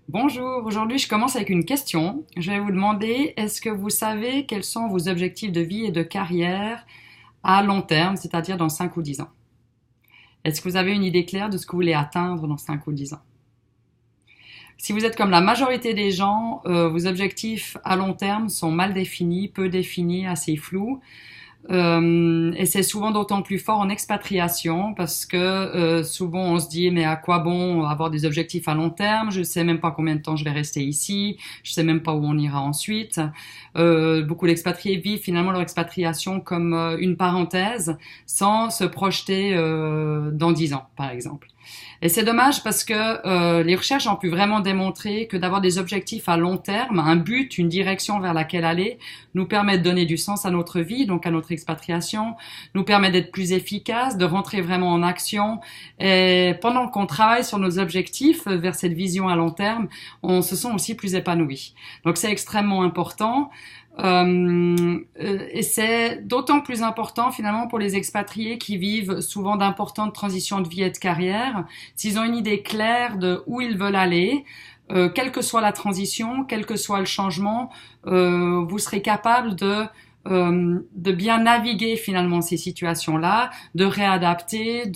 Bonjour, aujourd'hui je commence avec une question. Je vais vous demander, est-ce que vous savez quels sont vos objectifs de vie et de carrière à long terme, c'est-à-dire dans 5 ou 10 ans? Est-ce que vous avez une idée claire de ce que vous voulez atteindre dans 5 ou 10 ans? Si vous êtes comme la majorité des gens, vos objectifs à long terme sont mal définis, peu définis, assez flous. Et c'est souvent d'autant plus fort en expatriation parce que souvent on se dit mais à quoi bon avoir des objectifs à long terme, je sais même pas combien de temps je vais rester ici, je sais même pas où on ira ensuite. Beaucoup d'expatriés vivent finalement leur expatriation comme une parenthèse sans se projeter dans 10 ans par exemple. Et c'est dommage parce que les recherches ont pu vraiment démontrer que d'avoir des objectifs à long terme, un but, une direction vers laquelle aller, nous permet de donner du sens à notre vie, donc à notre expatriation, nous permet d'être plus efficace, de rentrer vraiment en action. Et pendant qu'on travaille sur nos objectifs vers cette vision à long terme, on se sent aussi plus épanoui. Donc c'est extrêmement important. Et c'est d'autant plus important finalement pour les expatriés qui vivent souvent d'importantes transitions de vie et de carrière. S'ils ont une idée claire de où ils veulent aller, quelle que soit la transition, quel que soit le changement, vous serez capable de bien naviguer finalement ces situations-là, de réadapter,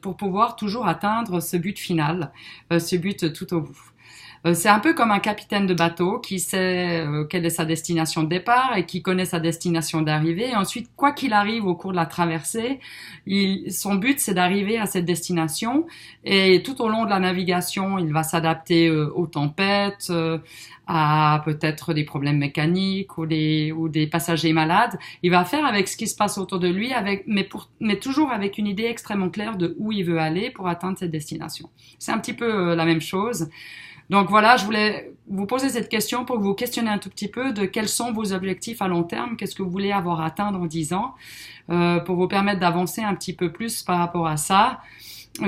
pour pouvoir toujours atteindre ce but final, ce but tout au bout. C'est un peu comme un capitaine de bateau qui sait quelle est sa destination de départ et qui connaît sa destination d'arrivée. Et ensuite, quoi qu'il arrive au cours de la traversée, son but, c'est d'arriver à cette destination. Et tout au long de la navigation, il va s'adapter aux tempêtes, à peut-être des problèmes mécaniques ou des passagers malades. Il va faire avec ce qui se passe autour de lui, mais toujours avec une idée extrêmement claire de où il veut aller pour atteindre cette destination. C'est un petit peu la même chose. Donc voilà, je voulais vous poser cette question pour vous questionner un tout petit peu de quels sont vos objectifs à long terme, qu'est-ce que vous voulez avoir atteint dans 10 ans, pour vous permettre d'avancer un petit peu plus par rapport à ça.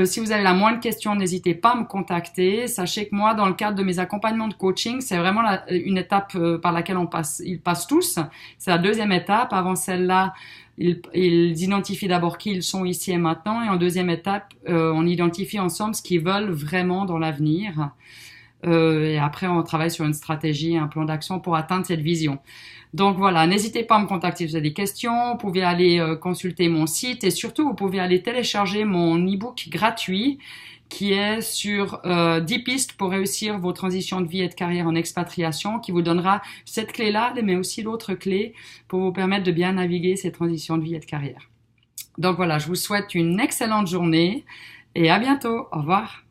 Si vous avez la moindre question, n'hésitez pas à me contacter. Sachez que moi, dans le cadre de mes accompagnements de coaching, c'est vraiment une étape par laquelle ils passent tous. C'est la deuxième étape. Avant celle-là, ils identifient d'abord qui ils sont ici et maintenant. Et en deuxième étape, on identifie ensemble ce qu'ils veulent vraiment dans l'avenir. Et après, on travaille sur une stratégie, un plan d'action pour atteindre cette vision. Donc voilà, n'hésitez pas à me contacter si vous avez des questions. Vous pouvez aller consulter mon site et surtout, vous pouvez aller télécharger mon e-book gratuit qui est sur 10 pistes pour réussir vos transitions de vie et de carrière en expatriation, qui vous donnera cette clé-là, mais aussi l'autre clé pour vous permettre de bien naviguer ces transitions de vie et de carrière. Donc voilà, je vous souhaite une excellente journée et à bientôt. Au revoir.